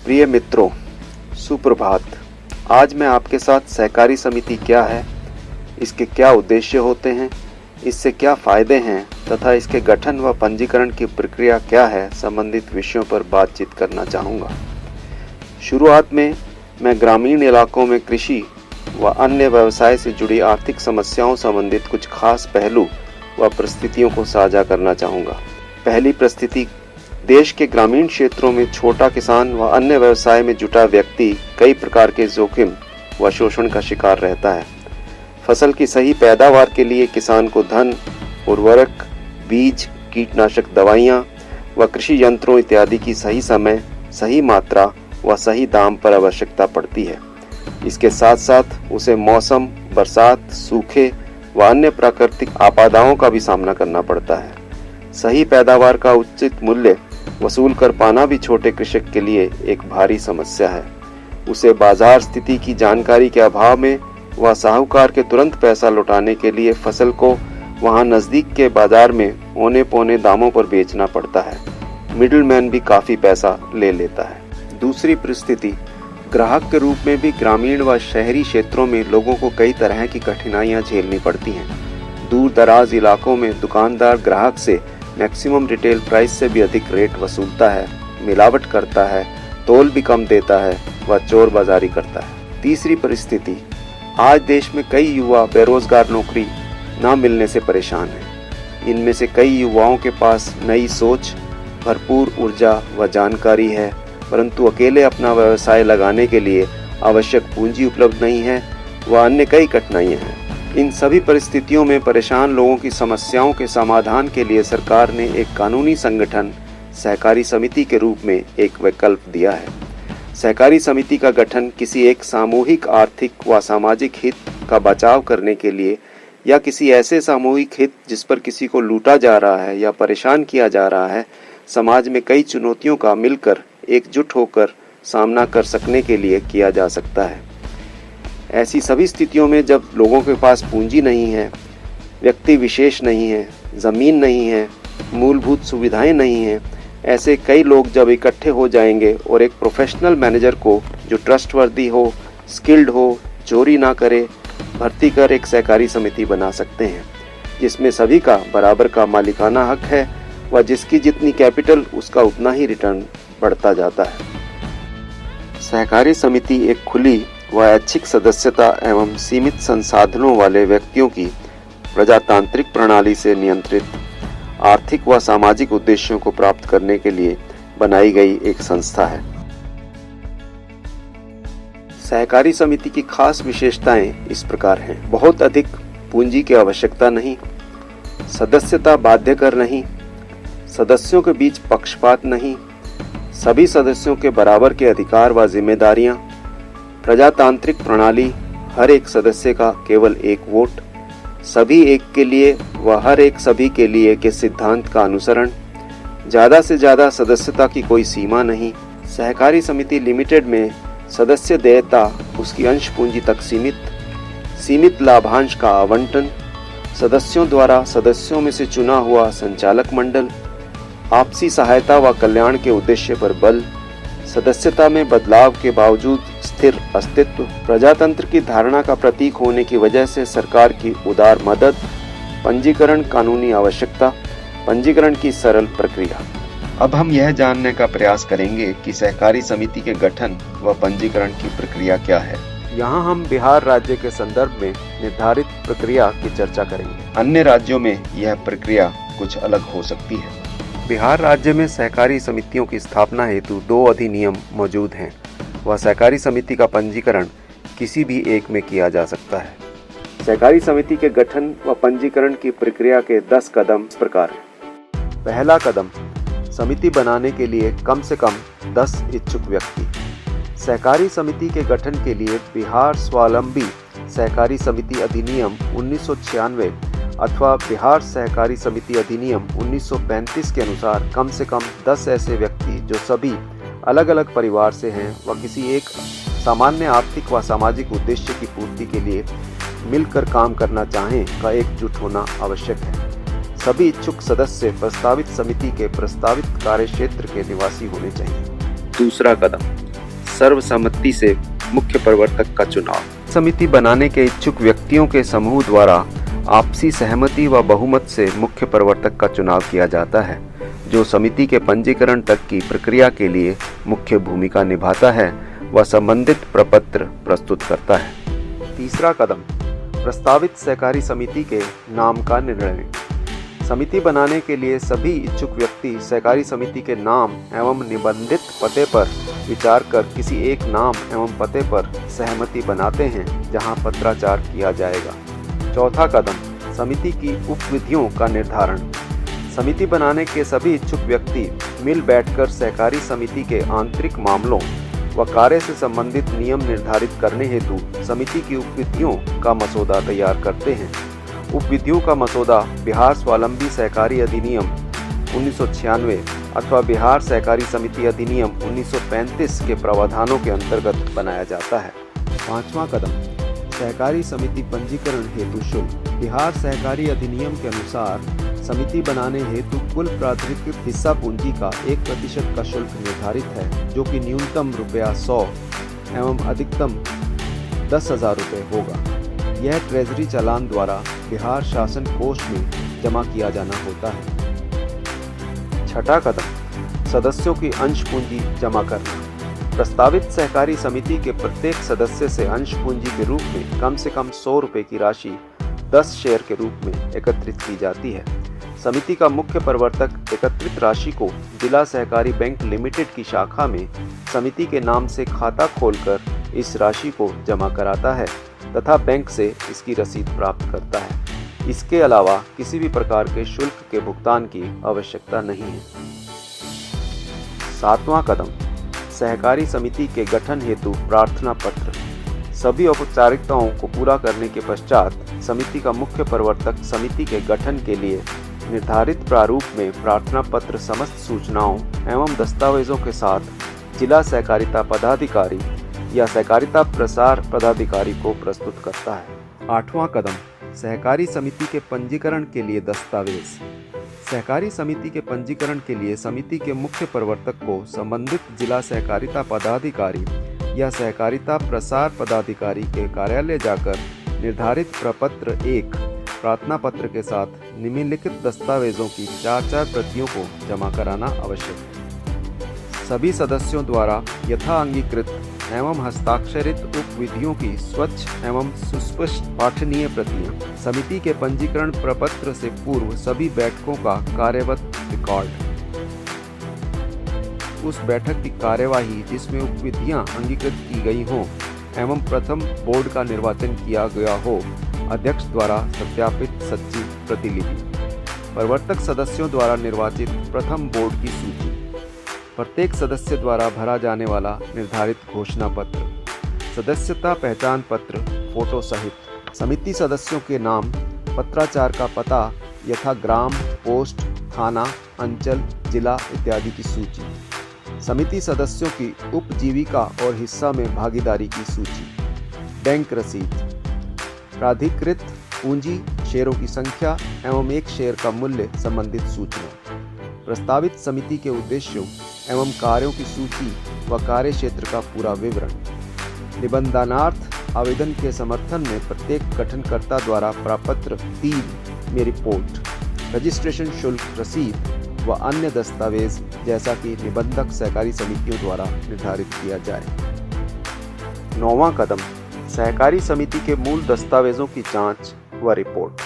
प्रिय मित्रों, सुप्रभात। आज मैं आपके साथ सहकारी समिति क्या है, इसके क्या उद्देश्य होते हैं, इससे क्या फायदे हैं तथा इसके गठन व पंजीकरण की प्रक्रिया क्या है संबंधित विषयों पर बातचीत करना चाहूँगा। शुरुआत में मैं ग्रामीण इलाकों में कृषि व अन्य व्यवसाय से जुड़ी आर्थिक समस्याओं संबंधित कुछ खास पहलू व परिस्थितियों को साझा करना चाहूँगा। पहली परिस्थिति, देश के ग्रामीण क्षेत्रों में छोटा किसान व अन्य व्यवसाय में जुटा व्यक्ति कई प्रकार के जोखिम व शोषण का शिकार रहता है। फसल की सही पैदावार के लिए किसान को धन, उर्वरक, बीज, कीटनाशक दवाइयाँ व कृषि यंत्रों इत्यादि की सही समय, सही मात्रा व सही दाम पर आवश्यकता पड़ती है। इसके साथ साथ उसे मौसम, बरसात, सूखे व अन्य प्राकृतिक आपदाओं का भी सामना करना पड़ता है। सही पैदावार का उचित मूल्य वसूल कर पाना भी छोटे कृषक के लिए एक भारी समस्या है। उसे बाजार स्थिति की जानकारी के अभाव में वह साहूकार के तुरंत पैसा लौटाने के लिए फसल को वहां नजदीक के बाजार में औने पौने दामों पर बेचना पड़ता है। मिडिलमैन भी काफी पैसा ले लेता है। दूसरी परिस्थिति, ग्राहक के रूप में भी ग्रामीण व शहरी क्षेत्रों में लोगों को कई तरह की कठिनाइयां झेलनी पड़ती हैं। दूर दराज इलाकों में दुकानदार ग्राहक से मैक्सिमम रिटेल प्राइस से भी अधिक रेट वसूलता है, मिलावट करता है, तोल भी कम देता है व चोर बाजारी करता है। तीसरी परिस्थिति, आज देश में कई युवा बेरोजगार नौकरी न मिलने से परेशान हैं। इनमें से कई युवाओं के पास नई सोच, भरपूर ऊर्जा व जानकारी है, परंतु अकेले अपना व्यवसाय लगाने के लिए आवश्यक पूंजी उपलब्ध नहीं है व अन्य कई कठिनाइयाँ हैं। इन सभी परिस्थितियों में परेशान लोगों की समस्याओं के समाधान के लिए सरकार ने एक कानूनी संगठन सहकारी समिति के रूप में एक विकल्प दिया है। सहकारी समिति का गठन किसी एक सामूहिक आर्थिक व सामाजिक हित का बचाव करने के लिए या किसी ऐसे सामूहिक हित जिस पर किसी को लूटा जा रहा है या परेशान किया जा रहा है, समाज में कई चुनौतियों का मिलकर एकजुट होकर सामना कर सकने के लिए किया जा सकता है। ऐसी सभी स्थितियों में जब लोगों के पास पूंजी नहीं है, व्यक्ति विशेष नहीं है, जमीन नहीं है, मूलभूत सुविधाएं नहीं हैं, ऐसे कई लोग जब इकट्ठे हो जाएंगे और एक प्रोफेशनल मैनेजर को जो ट्रस्टवर्दी हो, स्किल्ड हो, चोरी ना करे, भर्ती कर एक सहकारी समिति बना सकते हैं, जिसमें सभी का बराबर का मालिकाना हक है व जिसकी जितनी कैपिटल उसका उतना ही रिटर्न बढ़ता जाता है। सहकारी समिति एक खुली व ऐच्छिक सदस्यता एवं सीमित संसाधनों वाले व्यक्तियों की प्रजातांत्रिक प्रणाली से नियंत्रित आर्थिक व सामाजिक उद्देश्यों को प्राप्त करने के लिए बनाई गई एक संस्था है। सहकारी समिति की खास विशेषताएं इस प्रकार हैं। बहुत अधिक पूंजी की आवश्यकता नहीं, सदस्यता बाध्यकर नहीं, सदस्यों के बीच पक्षपात नहीं, सभी सदस्यों के बराबर के अधिकार व जिम्मेदारियां, प्रजातांत्रिक प्रणाली, हर एक सदस्य का केवल एक वोट, सभी एक के लिए व हर एक सभी के लिए के सिद्धांत का अनुसरण, ज़्यादा से ज़्यादा सदस्यता की कोई सीमा नहीं। सहकारी समिति लिमिटेड में सदस्य देयता उसकी अंश पूंजी तक सीमित लाभांश का आवंटन, सदस्यों द्वारा सदस्यों में से चुना हुआ संचालक मंडल, आपसी सहायता व कल्याण के उद्देश्य पर बल, सदस्यता में बदलाव के बावजूद स्थिर अस्तित्व, प्रजातंत्र की धारणा का प्रतीक होने की वजह से सरकार की उदार मदद, पंजीकरण कानूनी आवश्यकता, पंजीकरण की सरल प्रक्रिया। अब हम यह जानने का प्रयास करेंगे कि सहकारी समिति के गठन व पंजीकरण की प्रक्रिया क्या है। यहाँ हम बिहार राज्य के संदर्भ में निर्धारित प्रक्रिया की चर्चा करेंगे। अन्य राज्यों में यह प्रक्रिया कुछ अलग हो सकती है। बिहार राज्य में सहकारी समितियों की स्थापना हेतु 2 अधिनियम मौजूद हैं व सहकारी समिति का पंजीकरण किसी भी एक में किया जा सकता है। सहकारी समिति के गठन व पंजीकरण की प्रक्रिया के 10 कदम इस प्रकार हैं। पहला कदम, समिति बनाने के लिए कम से कम 10 इच्छुक व्यक्ति। सहकारी समिति के गठन के लिए बिहार स्वावलंबी सहकारी समिति अधिनियम 1996 अथवा बिहार सहकारी समिति अधिनियम 1935 के अनुसार कम से कम 10 ऐसे व्यक्ति जो सभी अलग अलग परिवार से हैं व किसी एक सामान्य आर्थिक व सामाजिक उद्देश्य की पूर्ति के लिए मिलकर काम करना चाहें का एकजुट होना आवश्यक है। सभी इच्छुक सदस्य प्रस्तावित समिति के प्रस्तावित कार्य क्षेत्र के निवासी होने चाहिए। दूसरा कदम, सर्वसम्मति से मुख्य प्रवर्तक का चुनाव। समिति बनाने के इच्छुक व्यक्तियों के समूह द्वारा आपसी सहमति व बहुमत से मुख्य प्रवर्तक का चुनाव किया जाता है, जो समिति के पंजीकरण तक की प्रक्रिया के लिए मुख्य भूमिका निभाता है व संबंधित प्रपत्र प्रस्तुत करता है। तीसरा कदम, प्रस्तावित सहकारी समिति के नाम का निर्णय। समिति बनाने के लिए सभी इच्छुक व्यक्ति सहकारी समिति के नाम एवं निबंधित पते पर विचार कर किसी एक नाम एवं पते पर सहमति बनाते हैं, जहां पत्राचार किया जाएगा। चौथा कदम, समिति की उपविधियों का निर्धारण। समिति बनाने के सभी इच्छुक व्यक्ति मिल बैठकर सहकारी समिति के आंतरिक मामलों व कार्य से संबंधित नियम निर्धारित करने हेतु समिति की उपविधियों का मसौदा तैयार करते हैं। उपविधियों का मसौदा बिहार स्वावलंबी सहकारी अधिनियम 1996 अथवा बिहार सहकारी समिति अधिनियम 1935 के प्रावधानों के अंतर्गत बनाया जाता है। पांचवा कदम, सहकारी समिति पंजीकरण हेतु शुल्क। बिहार सहकारी अधिनियम के अनुसार समिति बनाने हेतु कुल प्राधिकृत हिस्सा पूंजी का 1% का शुल्क निर्धारित है, जो कि न्यूनतम ₹100 एवं अधिकतम 10,000 रुपये होगा। यह ट्रेजरी चालान द्वारा बिहार शासन कोष में जमा किया जाना होता है। छठा कदम, सदस्यों की अंश पूंजी जमा करना। प्रस्तावित सहकारी समिति के प्रत्येक सदस्य से अंश पूंजी के रूप में कम से कम 100 रुपये की राशि 10 शेयर के रूप में एकत्रित की जाती है। समिति का मुख्य प्रवर्तक एकत्रित राशि को जिला सहकारी बैंक लिमिटेड की शाखा में समिति के नाम से खाता खोलकर इस राशि को जमा कराता है तथा बैंक से इसकी रसीद प्राप्त करता है। इसके अलावा किसी भी प्रकार के शुल्क के भुगतान की आवश्यकता नहीं है। सातवां कदम, सहकारी समिति के गठन हेतु प्रार्थना पत्र। सभी औपचारिकताओं को पूरा करने के पश्चात समिति का मुख्य प्रवर्तक समिति के गठन के लिए निर्धारित प्रारूप में प्रार्थना पत्र समस्त सूचनाओं एवं दस्तावेजों के साथ जिला सहकारिता पदाधिकारी या सहकारिता प्रसार पदाधिकारी को प्रस्तुत करता है। आठवां कदम, सहकारी समिति के पंजीकरण के लिए दस्तावेज। सहकारी समिति के पंजीकरण के लिए समिति के मुख्य प्रवर्तक को संबंधित जिला सहकारिता पदाधिकारी या सहकारिता प्रसार पदाधिकारी के कार्यालय जाकर निर्धारित प्रपत्र 1 प्रार्थना पत्र के साथ निम्नलिखित दस्तावेजों की 4 प्रतियों को जमा कराना आवश्यक है। सभी सदस्यों द्वारा यथा अंगीकृत एवं हस्ताक्षरित उपविधियों की स्वच्छ एवं सुस्पष्ट पाठनीय प्रतियां। समिति के पंजीकरण प्रपत्र से पूर्व सभी बैठकों का कार्यवत रिकॉर्ड। उस बैठक की कार्यवाही जिसमें उपविधियां अंगीकृत की गई हों एवं प्रथम बोर्ड का निर्वाचन किया गया हो, अध्यक्ष द्वारा सत्यापित सच्ची प्रतिलिपि। प्रवर्तक सदस्यों द्वारा निर्वाचित प्रथम बोर्ड की सूची। प्रत्येक सदस्य द्वारा भरा जाने वाला निर्धारित घोषणा पत्र। सदस्यता पहचान पत्र फोटो सहित। समिति सदस्यों के नाम, पत्राचार का पता यथा ग्राम, पोस्ट, थाना, अंचल, जिला इत्यादि की सूची। समिति सदस्यों की उपजीविका और हिस्सा में भागीदारी की सूची। बैंक रसीद। प्राधिकृत पूंजी, शेयरों की संख्या एवं एक शेयर का मूल्य संबंधित सूचना। प्रस्तावित समिति के उद्देश्यों एवं कार्यों की सूची व कार्य क्षेत्र का पूरा विवरण। निबंधनार्थ आवेदन के समर्थन में प्रत्येक गठनकर्ता द्वारा प्रपत्र 3 में रिपोर्ट, रजिस्ट्रेशन शुल्क रसीद व अन्य दस्तावेज जैसा कि निबंधक सहकारी समितियों द्वारा निर्धारित किया जाए। 9वां कदम, सहकारी समिति के मूल दस्तावेजों की जांच व रिपोर्ट।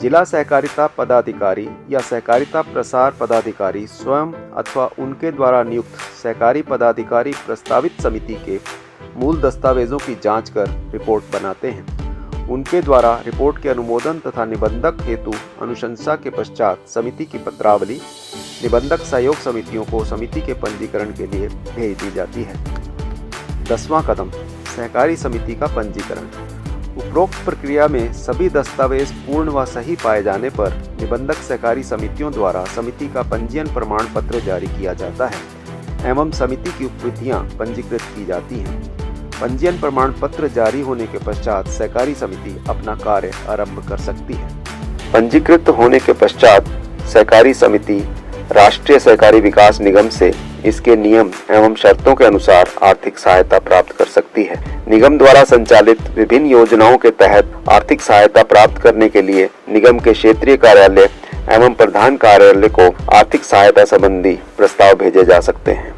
जिला सहकारिता पदाधिकारी या सहकारिता प्रसार पदाधिकारी स्वयं अथवा उनके द्वारा नियुक्त सहकारी पदाधिकारी प्रस्तावित समिति के मूल दस्तावेजों की जांच कर रिपोर्ट बनाते हैं। उनके द्वारा रिपोर्ट के अनुमोदन तथा निबंधक हेतु अनुशंसा के पश्चात समिति की पत्रावली निबंधक सहयोग समितियों को समिति के पंजीकरण के लिए भेज दी जाती है। 10वां कदम, सहकारी समिति का पंजीकरण। उपरोक्त प्रक्रिया में सभी दस्तावेज पूर्ण व सही पाए जाने पर निबंधक सहकारी समितियों द्वारा समिति का पंजीयन प्रमाण पत्र जारी किया जाता है एवं समिति की उपविधियां पंजीकृत की जाती हैं। पंजीयन प्रमाण पत्र जारी होने के पश्चात सहकारी समिति अपना कार्य आरंभ कर सकती है। पंजीकृत होने के पश्चात सहकारी समिति राष्ट्रीय सहकारी विकास निगम से इसके नियम एवं शर्तों के अनुसार आर्थिक सहायता प्राप्त कर सकती है। निगम द्वारा संचालित विभिन्न योजनाओं के तहत आर्थिक सहायता प्राप्त करने के लिए निगम के क्षेत्रीय कार्यालय एवं प्रधान कार्यालय को आर्थिक सहायता संबंधी प्रस्ताव भेजे जा सकते हैं।